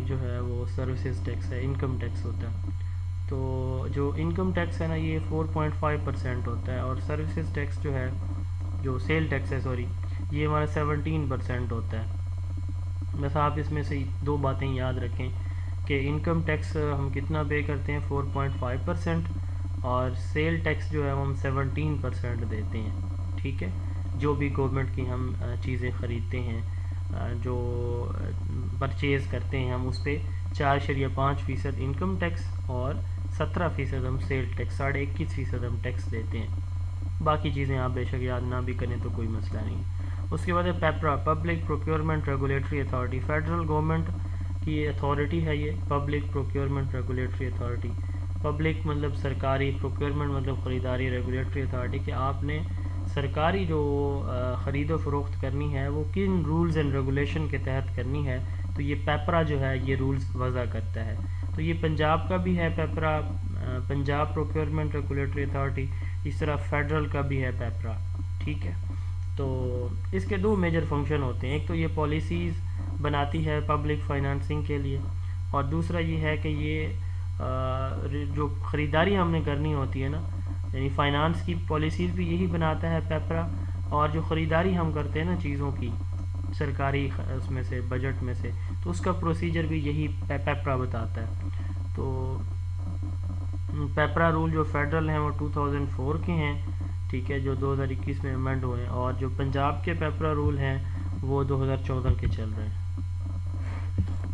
جو ہے وہ سروسز ٹیکس ہے، انکم ٹیکس ہوتا ہے. تو جو انکم ٹیکس ہے نا یہ 4.5% ہوتا ہے، اور سروسز ٹیکس جو ہے، جو سیل ٹیکس ہے سوری، یہ ہمارا 17% ہوتا ہے. بس آپ اس میں سے دو باتیں یاد رکھیں کہ انکم ٹیکس ہم کتنا پے کرتے ہیں 4.5%، اور سیل ٹیکس جو ہے ہم 17% دیتے ہیں. ٹھیک ہے، جو بھی گورنمنٹ کی ہم چیزیں خریدتے ہیں، جو پرچیز کرتے ہیں، ہم اس پہ 4.5% انکم ٹیکس اور 17% ہم سیل ٹیکس، 21.5% ہم ٹیکس دیتے ہیں. باقی چیزیں آپ بے شک یاد نہ بھی کریں تو کوئی مسئلہ نہیں. اس کے بعد ہے PEPRA, public procurement regulatory authority. Federal government کی اتھارٹی ہے یہ public procurement regulatory authority. Public مطلب سرکاری، پروکیورمنٹ مطلب خریداری، ریگولیٹری اتھارٹی کہ آپ نے سرکاری جو خرید و فروخت کرنی ہے وہ کن رولز اینڈ ریگولیشن کے تحت کرنی ہے. تو یہ پیپرا جو ہے یہ رولز وضع کرتا ہے. تو یہ پنجاب کا بھی ہے PPRA, Punjab procurement regulatory authority. اس طرح فیڈرل کا بھی ہے پیپرا. ٹھیک ہے، تو اس کے دو میجر فنکشن ہوتے ہیں. ایک تو یہ پالیسیز بناتی ہے پبلک فائنانسنگ کے لیے، اور دوسرا یہ ہے کہ یہ جو خریداری ہم نے کرنی ہوتی ہے نا، یعنی فائنانس کی پالیسیز بھی یہی بناتا ہے پیپرا، اور جو خریداری ہم کرتے ہیں نا چیزوں کی سرکاری اس میں سے بجٹ میں سے، تو اس کا پروسیجر بھی یہی پیپرا بتاتا ہے. تو پیپرا رول جو فیڈرل ہیں وہ 2004 کے ہیں. ٹھیک ہے، جو 2021 میں امینڈ ہوئے ہیں، اور جو پنجاب کے پیپرا رول ہیں وہ 2014 کے چل رہے ہیں.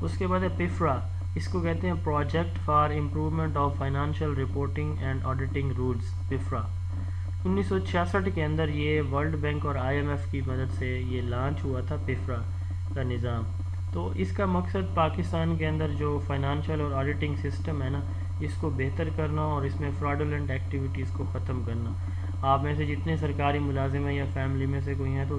اس کے بعد ہے پیفرا. اس کو کہتے ہیں project for improvement of financial reporting and auditing rules. PIFRA 1966 کے اندر یہ ورلڈ بینک اور IMF کی مدد سے یہ لانچ ہوا تھا پیفرا کا نظام. تو اس کا مقصد پاکستان کے اندر جو فائنانشیل اور آڈیٹنگ سسٹم ہے نا، اس کو بہتر کرنا اور اس میں فراڈولنٹ ایکٹیویٹیز کو ختم کرنا. آپ میں سے جتنے سرکاری ملازم ہیں یا فیملی میں سے کوئی ہیں تو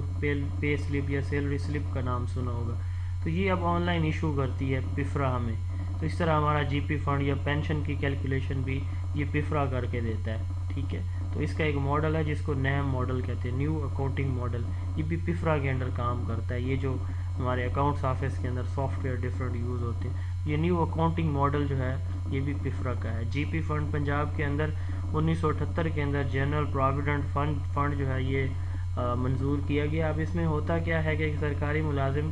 پے سلپ یا سیلری سلپ کا نام سنا ہوگا. تو یہ اب آن لائن ایشو کرتی ہے پیفرا ہمیں. تو اس طرح ہمارا GP فنڈ یا پینشن کی کیلکولیشن بھی یہ پیفرا کر کے دیتا ہے. ٹھیک ہے، تو اس کا ایک ماڈل ہے جس کو نیم ماڈل کہتے ہیں، نیو اکاؤنٹنگ ماڈل. یہ بھی پیفرا کے انڈر کام کرتا ہے. یہ جو ہمارے اکاؤنٹس آفس کے اندر سافٹ ویئر ڈفرینٹ یوز ہوتے ہیں، یہ نیو اکاؤنٹنگ ماڈل جو ہے یہ بھی پیفرا کا ہے. GP فنڈ پنجاب کے اندر 1978 کے اندر جنرل پراویڈنٹ فنڈ جو ہے یہ منظور کیا گیا. اب اس میں ہوتا کیا ہے کہ ایک سرکاری ملازم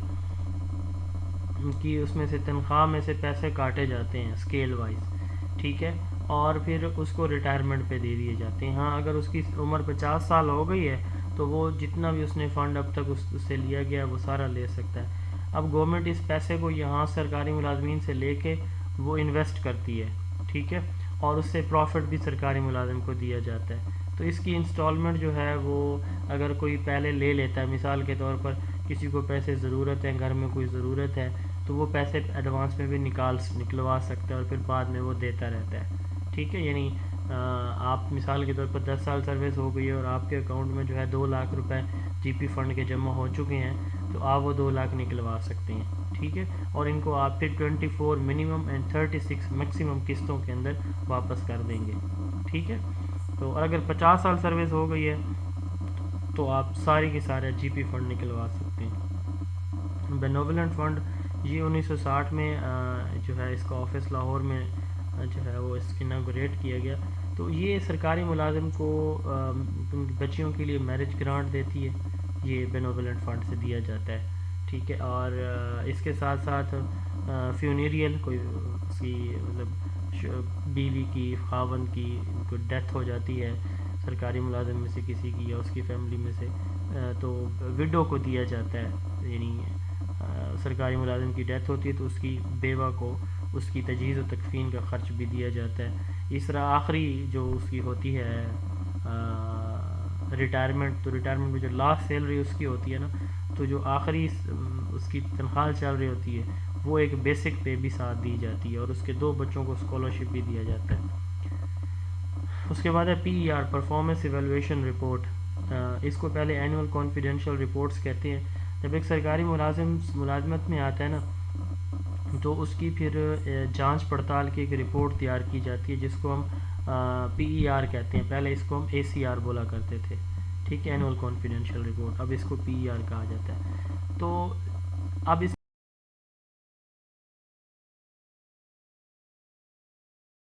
کی اس میں سے تنخواہ میں سے پیسے کاٹے جاتے ہیں اسکیل وائز. ٹھیک ہے، اور پھر اس کو ریٹائرمنٹ پہ دے دیے جاتے ہیں. ہاں، اگر اس کی عمر 50 سال ہو گئی ہے تو وہ جتنا بھی اس نے فنڈ اب تک اس سے لیا گیا وہ سارا لے سکتا ہے. اب گورنمنٹ اس پیسے کو یہاں سرکاری ملازمین سے لے کے وہ انویسٹ کرتی ہے. ٹھیک ہے، اور اس سے پروفٹ بھی سرکاری ملازم کو دیا جاتا ہے. تو اس کی انسٹالمنٹ جو ہے وہ اگر کوئی پہلے لے لیتا ہے، مثال کے طور پر کسی کو پیسے ضرورت ہے، گھر میں کوئی ضرورت ہے، تو وہ پیسے ایڈوانس میں بھی نکلوا سکتا ہے اور پھر بعد میں وہ دیتا رہتا ہے. ٹھیک ہے، یعنی آپ مثال کے طور پر 10 سال سروس ہو گئی ہے اور آپ کے اکاؤنٹ میں جو ہے 2 لاکھ روپے GP فنڈ کے جمع ہو چکے ہیں، تو آپ وہ 2 لاکھ نکلوا سکتے ہیں. ٹھیک ہے، اور ان کو آپ پھر 24 منیمم اینڈ 36 میکسیمم قسطوں کے اندر واپس کر دیں گے. ٹھیک ہے، تو اگر 50 سال سروس ہو گئی ہے تو آپ ساری کی سارے GP فنڈ نکلوا سکتے ہیں. بینوولنٹ فنڈ یہ 1960 میں جو ہے اس کا آفس لاہور میں جو ہے وہ اس اناگوریٹ کیا گیا. تو یہ سرکاری ملازم کو بچیوں کے لیے میرج گرانٹ دیتی ہے، یہ بینوولنٹ فنڈ سے دیا جاتا ہے. ٹھیک ہے، اور اس کے ساتھ ساتھ فیونیریل، کوئی اس کی مطلب بیوی کی، خاوند کی کوئی ڈیتھ ہو جاتی ہے سرکاری ملازم میں سے کسی کی یا اس کی فیملی میں سے، تو وڈو کو دیا جاتا ہے. یعنی سرکاری ملازم کی ڈیتھ ہوتی ہے تو اس کی بیوہ کو اس کی تجہیز و تکفین کا خرچ بھی دیا جاتا ہے. اس طرح آخری جو اس کی ہوتی ہے ریٹائرمنٹ، تو ریٹائرمنٹ میں جو لاسٹ سیلری اس کی ہوتی ہے نا، تو جو آخری اس کی تنخواہ چل رہی ہوتی ہے وہ ایک بیسک پے بھی ساتھ دی جاتی ہے، اور اس کے 2 بچوں کو اسکالرشپ بھی دیا جاتا ہے. اس کے بعد ہے PER، پرفارمنس ایویلویشن رپورٹ. اس کو پہلے اینول کانفیڈینشیل رپورٹس کہتے ہیں. جب ایک سرکاری ملازمت میں آتا ہے نا تو اس کی پھر جانچ پڑتال کی ایک رپورٹ تیار کی جاتی ہے جس کو ہم PER کہتے ہیں. پہلے اس کو ہم ACR بولا کرتے تھے. ٹھیک ہے، اینول کانفیڈینشیل رپورٹ، اب اس کو PER کہا جاتا ہے. تو اب اس